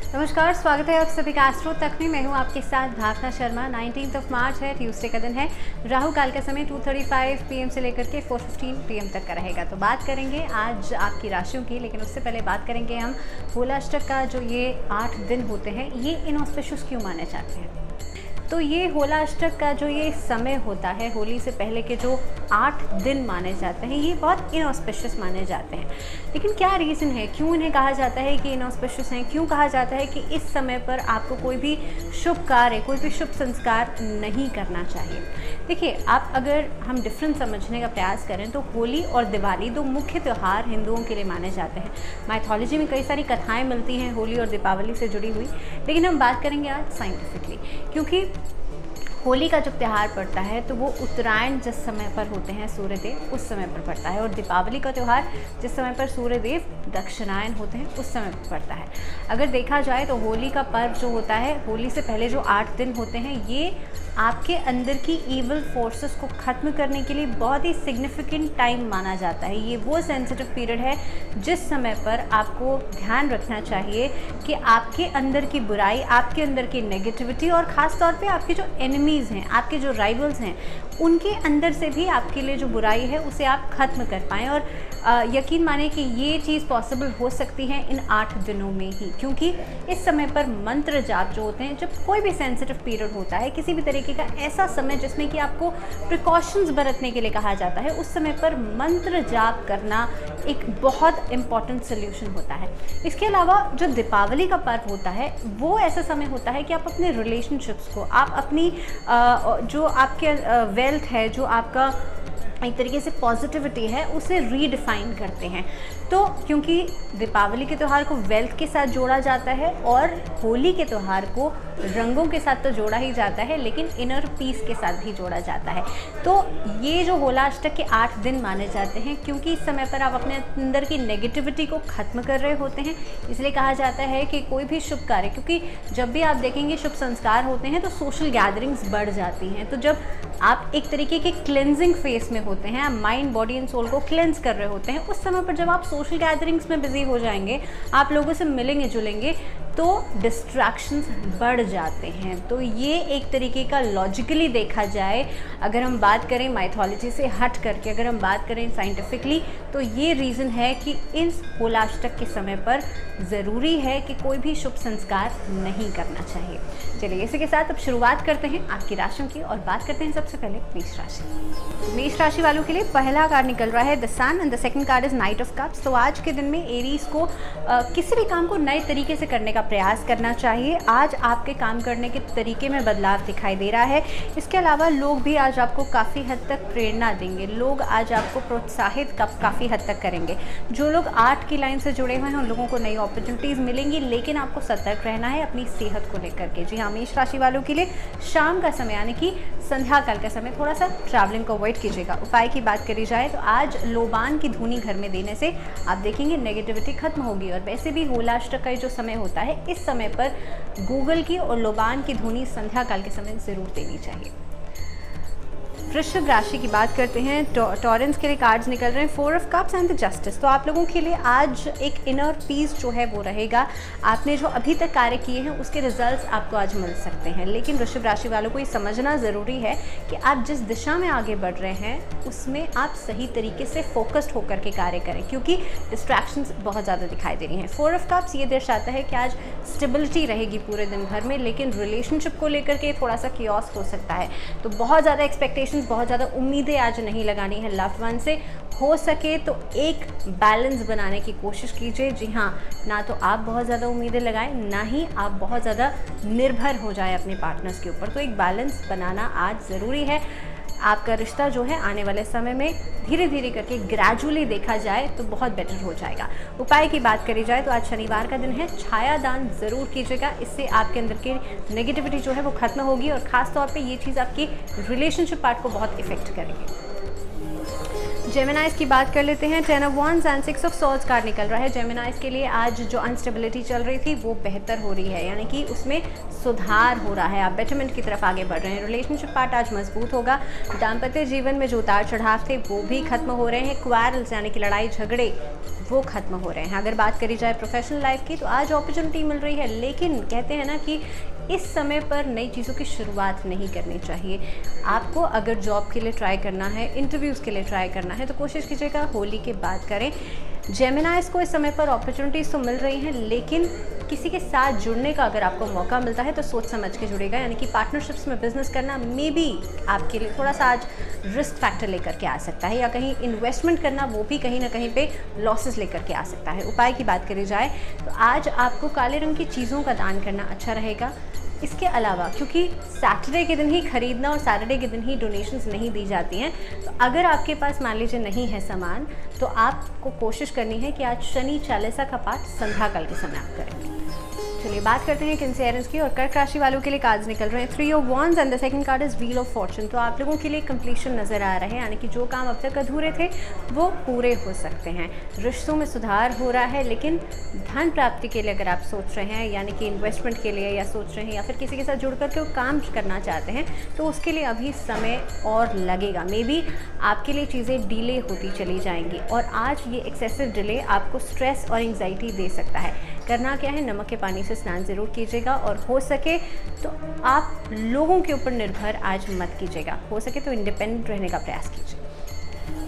नमस्कार, स्वागत है आप सभी का एस्ट्रो तक में। मैं हूं आपके साथ भावना शर्मा। 19 मार्च है, ट्यूसडे का दिन है। राहु काल का समय 2:35 PM से लेकर के 4:15 PM तक का रहेगा। तो बात करेंगे आज आपकी राशियों की, लेकिन उससे पहले बात करेंगे हम होलाष्टक का। जो ये 8 दिन होते हैं, ये इनऑस्पिशियस क्यों माने जाते हैं? तो ये होलाष्टक का जो ये समय होता है, होली से पहले के जो 8 दिन माने जाते हैं, ये बहुत इनऑस्पिशियस माने जाते हैं। लेकिन क्या रीज़न है, क्यों इन्हें कहा जाता है कि इनऑस्पिशियस हैं? क्यों कहा जाता है कि इस समय पर आपको कोई भी शुभ कार्य, कोई भी शुभ संस्कार नहीं करना चाहिए? देखिए, आप अगर हम डिफरेंस समझने का प्रयास करें तो होली और दिवाली दो मुख्य त्यौहार हिंदुओं के लिए माने जाते हैं। माइथोलॉजी में कई सारी कथाएँ मिलती हैं होली और दीपावली से जुड़ी हुई, लेकिन हम बात करेंगे आज साइंटिफिकली। क्योंकि होली का जब त्यौहार पड़ता है तो वो उत्तरायण जिस समय पर होते हैं सूर्यदेव, उस समय पर पड़ता है, और दीपावली का त्यौहार जिस समय पर सूर्यदेव दक्षिणायन होते हैं, उस समय पर पड़ता है। अगर देखा जाए तो होली का पर्व जो होता है, होली से पहले जो 8 दिन होते हैं, ये आपके अंदर की ईवल फोर्सेस को ख़त्म करने के लिए बहुत ही सिग्निफिकेंट टाइम माना जाता है। ये वो सेंसिटिव पीरियड है जिस समय पर आपको ध्यान रखना चाहिए कि आपके अंदर की बुराई, आपके अंदर की नेगेटिविटी, और ख़ास तौर पे आपके जो एनिमीज़ हैं, आपके जो राइवल्स हैं, उनके अंदर से भी आपके लिए जो बुराई है उसे आप ख़त्म कर पाएँ। और यकीन माने कि ये चीज़ पॉसिबल हो सकती है इन 8 दिनों में ही, क्योंकि इस समय पर मंत्र जाप जो होते हैं, जब कोई भी सेंसिटिव पीरियड होता है, किसी भी तरीके का ऐसा समय जिसमें कि आपको प्रिकॉशंस बरतने के लिए कहा जाता है, उस समय पर मंत्र जाप करना एक बहुत इम्पॉर्टेंट सोल्यूशन होता है। इसके अलावा जो दीपावली का पर्व होता है, वो ऐसा समय होता है कि आप अपने रिलेशनशिप्स को, आप अपनी जो आपके वेल्थ है, जो आपका एक तरीके से पॉजिटिविटी है, उसे रीडिफाइन करते हैं। तो क्योंकि दीपावली के त्यौहार को वेल्थ के साथ जोड़ा जाता है और होली के त्यौहार को रंगों के साथ तो जोड़ा ही जाता है, लेकिन इनर पीस के साथ भी जोड़ा जाता है। तो ये जो होलाष्टक के 8 दिन माने जाते हैं, क्योंकि इस समय पर आप अपने अंदर की नेगेटिविटी को ख़त्म कर रहे होते हैं, इसलिए कहा जाता है कि कोई भी शुभ कार्य, क्योंकि जब भी आप देखेंगे शुभ संस्कार होते हैं तो सोशल गैदरिंग्स बढ़ जाती हैं। तो जब आप एक तरीके के क्लेंजिंग फेस में होते हैं, आप माइंड, बॉडी एंड सोल को क्लेंज कर रहे होते हैं, उस समय पर जब आप सोशल गैदरिंग्स में बिजी हो जाएंगे, आप लोगों से मिलेंगे जुलेंगे, तो डिस्ट्रैक्शंस बढ़ जाते हैं। तो ये एक तरीके का लॉजिकली देखा जाए, अगर हम बात करें माइथोलॉजी से हट करके, अगर हम बात करें साइंटिफिकली, तो ये रीज़न है कि इस होलाष्टक के समय पर ज़रूरी है कि कोई भी शुभ संस्कार नहीं करना चाहिए। चलिए, इसी के साथ अब शुरुआत करते हैं आपकी राशियों की, और बात करते हैं सबसे पहले मेष राशि। मेष राशि वालों के लिए पहला कार्ड निकल रहा है the sun, and the second card is knight of cups. तो आज के दिन में एरीज को किसी भी काम को नए तरीके से करने का प्रयास करना चाहिए। आज आपके काम करने के तरीके में बदलाव दिखाई दे रहा है। इसके अलावा लोग भी आज आपको काफ़ी हद तक प्रेरणा देंगे, लोग आज आपको प्रोत्साहित काफ़ी हद तक करेंगे। जो लोग आर्ट की लाइन से जुड़े हुए हैं, उन लोगों को नई अपॉर्चुनिटीज़ मिलेंगी, लेकिन आपको सतर्क रहना है अपनी सेहत को लेकर के। जी हाँ, मेष राशि वालों के लिए शाम का समय, यानी कि संध्या काल का समय, थोड़ा सा ट्रैवलिंग को अवॉइड कीजिएगा। उपाय की बात करी जाए तो आज लोबान की धुनी घर में देने से आप देखेंगे नेगेटिविटी खत्म होगी। और वैसे भी होलाष्टक का जो समय होता है, इस समय पर गूगल की और लोबान की धुनी संध्या काल के समय ज़रूर देनी चाहिए। वृषभ राशि की बात करते हैं। टॉरेंस के लिए कार्ड्स निकल रहे हैं 4 of cups and the justice. तो आप लोगों के लिए आज एक इनर पीस जो है वो रहेगा। आपने जो अभी तक कार्य किए हैं उसके रिजल्ट्स आपको आज मिल सकते हैं, लेकिन वृषभ राशि वालों को ये समझना ज़रूरी है कि आप जिस दिशा में आगे बढ़ रहे हैं उसमें आप सही तरीके से फोकस्ड होकर के कार्य करें, क्योंकि डिस्ट्रैक्शंस बहुत ज़्यादा दिखाई दे रही हैं। 4 ऑफ कप्स ये दर्शाता है कि आज स्टेबिलिटी रहेगी पूरे दिन भर में, लेकिन रिलेशनशिप को लेकर के थोड़ा सा कियोस हो सकता है। तो बहुत ज़्यादा एक्सपेक्टेशंस, बहुत ज़्यादा उम्मीदें आज नहीं लगानी है लव्ड वन से। हो सके तो एक बैलेंस बनाने की कोशिश कीजिए। जी हाँ, ना तो आप बहुत ज़्यादा उम्मीदें लगाएं, ना ही आप बहुत ज़्यादा निर्भर हो जाए अपने पार्टनर्स के ऊपर। तो एक बैलेंस बनाना आज ज़रूरी है। आपका रिश्ता जो है आने वाले समय में धीरे धीरे करके ग्रेजुअली देखा जाए तो बहुत बेटर हो जाएगा। उपाय की बात करी जाए तो आज शनिवार का दिन है, छाया दान ज़रूर कीजिएगा। इससे आपके अंदर की नेगेटिविटी जो है वो खत्म होगी, और ख़ास तौर पे ये चीज़ आपकी रिलेशनशिप पार्ट को बहुत इफेक्ट करेगी। जेमिनाइज की बात कर लेते हैं। 10 of wands and 6 of swords card निकल रहा है। जेमिनाइज के लिए आज जो अनस्टेबिलिटी चल रही थी वो बेहतर हो रही है, यानी कि उसमें सुधार हो रहा है, आप बेटरमेंट की तरफ आगे बढ़ रहे हैं। रिलेशनशिप पार्ट आज मजबूत होगा। दाम्पत्य जीवन में जो उतार चढ़ाव थे वो भी खत्म हो रहे हैं। क्वारल्स यानी कि लड़ाई झगड़े वो ख़त्म हो रहे हैं। अगर बात करी जाए प्रोफेशनल लाइफ की, तो आज अपॉर्चुनिटी मिल रही है, लेकिन कहते हैं ना कि इस समय पर नई चीज़ों की शुरुआत नहीं करनी चाहिए। आपको अगर जॉब के लिए ट्राई करना है, इंटरव्यूज़ के लिए ट्राई करना है, तो कोशिश कीजिएगा होली के बाद करें। जेमिनाइज़ को इस समय पर अपॉर्चुनिटीज़ तो मिल रही हैं, लेकिन किसी के साथ जुड़ने का अगर आपको मौका मिलता है तो सोच समझ के जुड़ेगा, यानी कि पार्टनरशिप्स में बिजनेस करना मे बी आपके लिए थोड़ा सा आज रिस्क फैक्टर लेकर के आ सकता है, या कहीं इन्वेस्टमेंट करना वो भी कहीं ना कहीं पे लॉसेस लेकर के आ सकता है। उपाय की बात करी जाए तो आज आपको काले रंग की चीज़ों का दान करना अच्छा रहेगा। इसके अलावा, क्योंकि सैटरडे के दिन ही खरीदना और सैटरडे के दिन ही डोनेशंस नहीं दी जाती हैं, तो अगर आपके पास मान लीजिए नहीं है सामान, तो आपको कोशिश करनी है कि आज शनि चालीसा का पाठ संध्या काल के समय आप करें। चलिए बात करते हैं कैंसरियंस की, और कर्क राशि वालों के लिए कार्ड्स निकल रहे हैं 3 of wands and the second card is wheel of Fortune. तो आप लोगों के लिए कंप्लीशन नज़र आ रहे हैं, यानी कि जो काम अब तक अधूरे थे वो पूरे हो सकते हैं। रिश्तों में सुधार हो रहा है, लेकिन धन प्राप्ति के लिए अगर आप सोच रहे हैं, यानी कि इन्वेस्टमेंट के लिए या सोच रहे हैं, या फिर किसी के साथ जुड़ करके वो काम करना चाहते हैं, तो उसके लिए अभी समय और लगेगा। मे बी आपके लिए चीज़ें डिले होती चली जाएंगी, और आज ये एक्सेसिव डिले आपको स्ट्रेस और एंग्जाइटी दे सकता है। करना क्या है, नमक के पानी से स्नान ज़रूर कीजिएगा, और हो सके तो आप लोगों के ऊपर निर्भर आज मत कीजिएगा। हो सके तो इंडिपेंडेंट रहने का प्रयास कीजिए।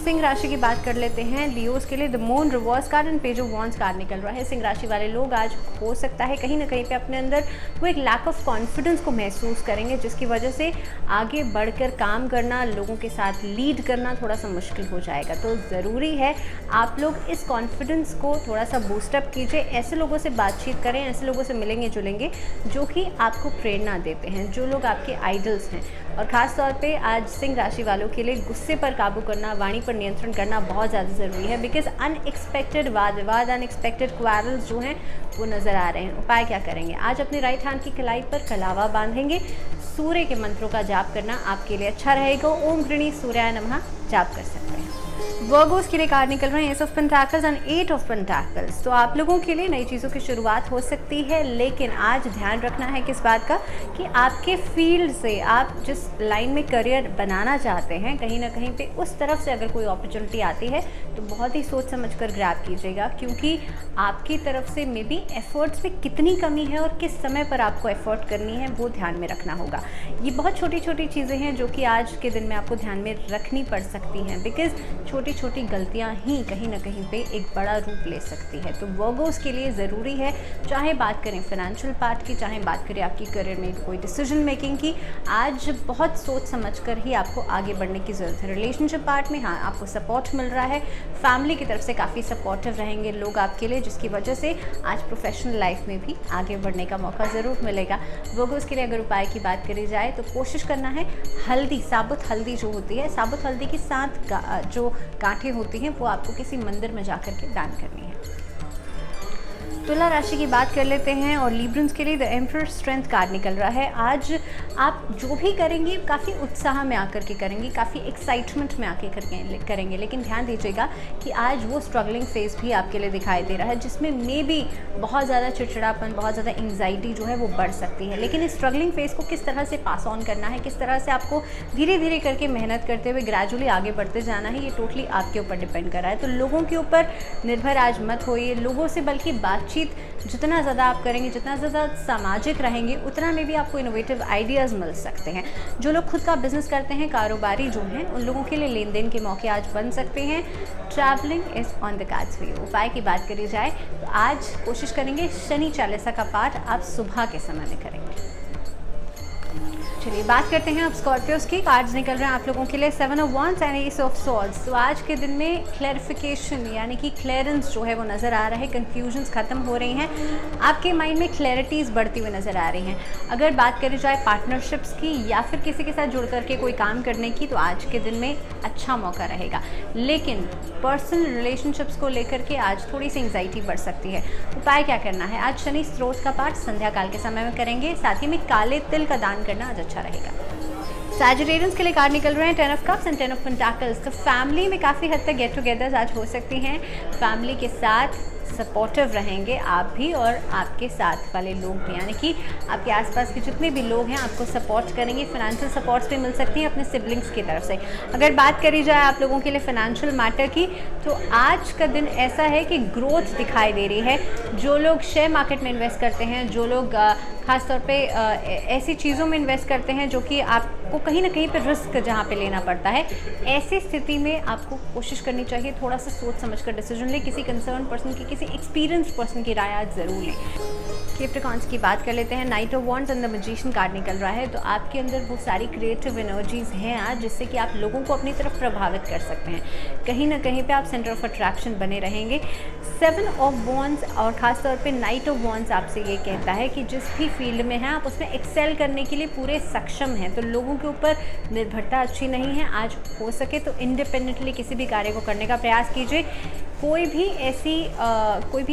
सिंह राशि की बात कर लेते हैं। लियोस के लिए the moon reverse card and page of wands card निकल रहा है। सिंह राशि वाले लोग आज हो सकता है कहीं ना कहीं पे अपने अंदर वो एक लैक ऑफ कॉन्फिडेंस को महसूस करेंगे, जिसकी वजह से आगे बढ़कर काम करना, लोगों के साथ लीड करना थोड़ा सा मुश्किल हो जाएगा। तो ज़रूरी है आप लोग इस कॉन्फिडेंस को थोड़ा सा बूस्टअप कीजिए। ऐसे लोगों से बातचीत करें, ऐसे लोगों से मिलेंगे जुलेंगे जो कि आपको प्रेरणा देते हैं, जो लोग आपके आइडल्स हैं। और ख़ास तौर पे आज सिंह राशि वालों के लिए गुस्से पर काबू करना, वाणी पर नियंत्रण करना बहुत ज़्यादा ज़रूरी है, बिकॉज अनएक्सपेक्टेड वाद विवाद, अनएक्सपेक्टेड क्वारल्स जो हैं वो नज़र आ रहे हैं। उपाय क्या करेंगे, आज अपनी राइट हैंड की कलाई पर कलावा बांधेंगे। सूर्य के मंत्रों का जाप करना आपके लिए अच्छा रहेगा। ओम गृणी सूर्याय नमः जाप कर सकते हैं। वर्गोस के लिए कार्ड निकल रहे हैं S of pentacles and 8 of pentacles. तो आप लोगों के लिए नई चीज़ों की शुरुआत हो सकती है, लेकिन आज ध्यान रखना है किस बात का, कि आपके फील्ड से, आप जिस लाइन में करियर बनाना चाहते हैं, कहीं ना कहीं पे उस तरफ से अगर कोई अपॉर्चुनिटी आती है तो बहुत ही सोच समझ कर ग्रैब कीजिएगा, क्योंकि आपकी तरफ से मे बी एफर्ट्स में कितनी कमी है और किस समय पर आपको एफर्ट करनी है वो ध्यान में रखना होगा। ये बहुत छोटी छोटी चीज़ें हैं जो कि आज के दिन में आपको ध्यान में रखनी पड़ सकती हैं, बिकॉज छोटी छोटी गलतियां ही कहीं ना कहीं पे एक बड़ा रूप ले सकती है। तो वर्गोस के लिए ज़रूरी है, चाहे बात करें फाइनेंशियल पार्ट की, चाहे बात करें आपकी करियर में कोई डिसीजन मेकिंग की, आज बहुत सोच समझकर ही आपको आगे बढ़ने की ज़रूरत है। रिलेशनशिप पार्ट में हाँ आपको सपोर्ट मिल रहा है, फैमिली की तरफ से काफ़ी सपोर्टिव रहेंगे लोग आपके लिए, जिसकी वजह से आज प्रोफेशनल लाइफ में भी आगे बढ़ने का मौका ज़रूर मिलेगा। वर्गोस के लिए अगर उपाय की बात करी जाए तो कोशिश करना है हल्दी, साबुत हल्दी जो होती है, साबुत हल्दी के साथ जो गांठें होती हैं वो आपको किसी मंदिर में जाकर के दान करनी है। तुला राशि की बात कर लेते हैं, और लिब्रंस के लिए द एम्परर स्ट्रेंथ कार्ड निकल रहा है। आज आप जो भी करेंगे काफ़ी उत्साह में आकर के करेंगे, काफ़ी एक्साइटमेंट में आके करेंगे, लेकिन ध्यान दीजिएगा कि आज वो स्ट्रगलिंग फेज भी आपके लिए दिखाई दे रहा है, जिसमें मे बी बहुत ज़्यादा चिड़चिड़ापन, बहुत ज़्यादा एंग्जाइटी जो है वो बढ़ सकती है। लेकिन इस स्ट्रगलिंग फेज को किस तरह से पास ऑन करना है, किस तरह से आपको धीरे धीरे करके मेहनत करते हुए ग्रेजुअली आगे बढ़ते जाना है, ये टोटली आपके ऊपर डिपेंड कर रहा है। तो लोगों के ऊपर निर्भर आज मत होइए, लोगों से बल्कि बातचीत जितना ज़्यादा आप करेंगे, जितना ज़्यादा सामाजिक रहेंगे, उतना में भी आपको इनोवेटिव आइडियाज़ मिल सकते हैं। जो लोग खुद का बिजनेस करते हैं, कारोबारी जो हैं, उन लोगों के लिए लेन देन के मौके आज बन सकते हैं। Travelling is on the cards for you. उपाय की बात करी जाए तो आज कोशिश करेंगे शनि चालीसा का पाठ आप सुबह के समय में करेंगे। चलिए बात करते हैं अब स्कॉर्पियोज की। कार्ड्स निकल रहे हैं आप लोगों के लिए 7 of wands and S of swords. तो आज के दिन में क्लैरिफिकेशन यानी कि क्लियरेंस जो है वो नज़र आ रहा है, कन्फ्यूजन्स ख़त्म हो रही हैं, आपके माइंड में क्लैरिटीज़ बढ़ती हुई नज़र आ रही हैं। अगर बात करी जाए पार्टनरशिप्स की या फिर किसी के साथ जुड़ करके कोई काम करने की, तो आज के दिन में अच्छा मौका रहेगा। लेकिन पर्सनल रिलेशनशिप्स को लेकर के आज थोड़ी सी एंग्जाइटी बढ़ सकती है। उपाय क्या करना है, आज शनि स्त्रोत का पाठ संध्या काल के समय में करेंगे, साथ ही में काले तिल का दान करना आज अच्छा रहेगा। सैजिटेरियंस के लिए कार्ड निकल रहे हैं 10 of cups and 10 of pentacles. तो फैमिली में काफ़ी हद तक गेट टुगेदर्स आज हो सकती हैं। फैमिली के साथ सपोर्टिव रहेंगे आप भी और आपके साथ वाले लोग भी, यानी कि आपके आसपास के जितने भी लोग हैं आपको सपोर्ट करेंगे। फाइनेंशियल सपोर्ट्स भी मिल सकती हैं अपने सिबलिंग्स की तरफ से। अगर बात करी जाए आप लोगों के लिए फाइनेंशियल मैटर की, तो आज का दिन ऐसा है कि ग्रोथ दिखाई दे रही है। जो लोग शेयर मार्केट में इन्वेस्ट करते हैं, जो लोग ख़ास तौर पे ऐसी चीज़ों में इन्वेस्ट करते हैं जो कि आपको कहीं ना कहीं पे रिस्क जहाँ पे लेना पड़ता है, ऐसी स्थिति में आपको कोशिश करनी चाहिए थोड़ा सा सोच समझ कर डिसीजन लें। किसी कंसर्न पर्सन की, किसी एक्सपीरियंस्ड पर्सन की राय आज ज़रूर लें। कैप्रिकॉन्स की बात कर लेते हैं। Night of wands and the magician card निकल रहा है, तो आपके अंदर वो सारी क्रिएटिव एनर्जीज़ हैं आज, जिससे कि आप लोगों को अपनी तरफ प्रभावित कर सकते हैं। कहीं ना कहीं पे आप सेंटर ऑफ अट्रैक्शन बने रहेंगे। 7 ऑफ वॉन्ड्स और ख़ास तौर पे नाइट ऑफ वॉन्ड्स आपसे ये कहता है कि जिस भी फील्ड में हैं आप उसमें एक्सेल करने के लिए पूरे सक्षम हैं। तो लोगों के ऊपर निर्भरता अच्छी नहीं है। आज हो सके तो इंडिपेंडेंटली किसी भी कार्य को करने का प्रयास कीजिए। कोई भी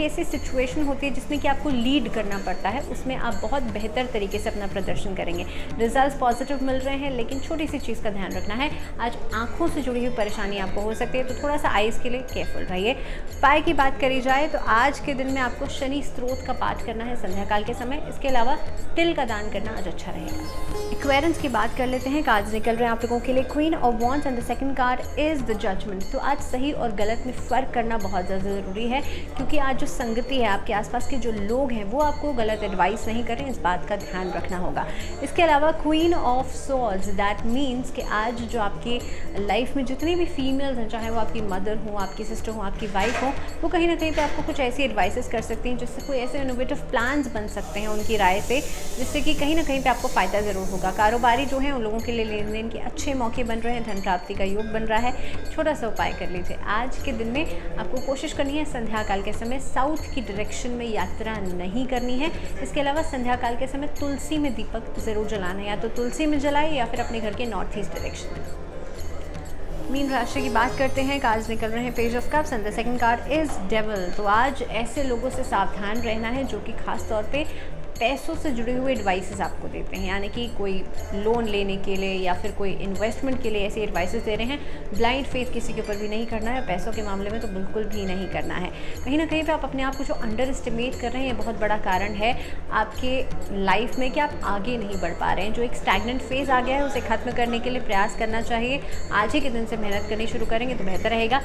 ऐसी सिचुएशन होती है जिसमें कि आपको लीड करना पड़ता है, उसमें आप बहुत बेहतर तरीके से अपना प्रदर्शन करेंगे। रिजल्ट्स पॉजिटिव मिल रहे हैं, लेकिन छोटी सी चीज़ का ध्यान रखना है। आज आंखों से जुड़ी हुई परेशानी आपको हो सकती है, तो थोड़ा सा आइज़ के लिए केयरफुल रहिए। उपाय की बात करी जाए तो आज के दिन में आपको शनि स्त्रोत का पाठ करना है संध्या काल के समय। इसके अलावा तिल का दान करना आज अच्छा रहेगा। एक्वेरियंस की बात कर लेते हैं। कार्ड्स निकल रहे हैं आप लोगों के लिए। Queen of wands and the second card is the judgement. तो आज सही और गलत में फ़र्क करना बहुत ज़्यादा ज़रूरी है, क्योंकि आज जो संगति है, आपके आसपास के जो लोग हैं वो आपको गलत एडवाइस नहीं करें, इस बात का ध्यान रखना होगा। इसके अलावा queen of swords, that means कि आज जो आपकी लाइफ में जितनी भी फीमेल्स हैं, चाहे वो आपकी मदर हो, आपकी सिस्टर हो, आपकी वाइफ हो, वो कहीं ना कहीं पे आपको कुछ ऐसी एडवाइसेस कर सकती हैं, जिससे कोई ऐसे इनोवेटिव प्लान्स बन सकते हैं उनकी राय से, जिससे कि कहीं ना कहीं पे आपको फ़ायदा ज़रूर होगा। कारोबारी जो हैं उन लोगों के लिए लेन देन के अच्छे मौके बन रहे हैं, धन प्राप्ति का योग बन रहा है। छोटा सा उपाय कर लीजिए। आज के दिन में आपको कोशिश करनी है संध्या काल के समय साउथ की डायरेक्शन में यात्रा नहीं करनी है। इसके अलावा संध्या काल के समय तुलसी में दीपक ज़रूर जलाना है, या तो तुलसी में जलाए या फिर अपने घर के नॉर्थ ईस्ट डायरेक्शन में। मीन राशि की बात करते हैं। कार्ड्स निकल रहे हैं page of cups and the second card is devil. तो आज ऐसे लोगों से सावधान रहना है जो कि खास तौर पे पैसों से जुड़े हुए एडवाइसेस आपको देते हैं, यानी कि कोई लोन लेने के लिए या फिर कोई इन्वेस्टमेंट के लिए ऐसे एडवाइसेस दे रहे हैं। ब्लाइंड फेथ किसी के ऊपर भी नहीं करना है, पैसों के मामले में तो बिल्कुल भी नहीं करना है। कहीं ना कहीं पे आप अपने आप को जो अंडर एस्टिमेट कर रहे हैं, ये बहुत बड़ा कारण है आपके लाइफ में कि आप आगे नहीं बढ़ पा रहे हैं। जो एक स्टैग्नेंट फेज़ आ गया है उसे ख़त्म करने के लिए प्रयास करना चाहिए। आज ही के दिन से मेहनत करनी शुरू करेंगे तो बेहतर रहेगा।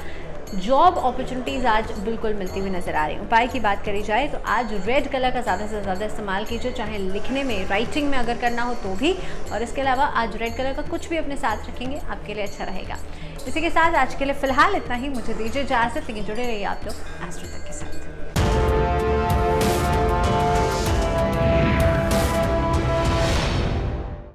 जॉब अपॉर्चुनिटीज़ आज बिल्कुल मिलती हुई नज़र आ रही हैं। उपाय की बात करी जाए तो आज रेड कलर का ज़्यादा से ज़्यादा इस्तेमाल कीजिए, चाहे लिखने में, राइटिंग में अगर करना हो तो भी। और इसके अलावा आज रेड कलर का कुछ भी अपने साथ रखेंगे आपके लिए अच्छा रहेगा। इसी के साथ आज के लिए फ़िलहाल इतना ही। मुझे दीजिए इजाज़त, लेकिन जुड़े रहिए आप लोग एस्ट्रो तक के साथ।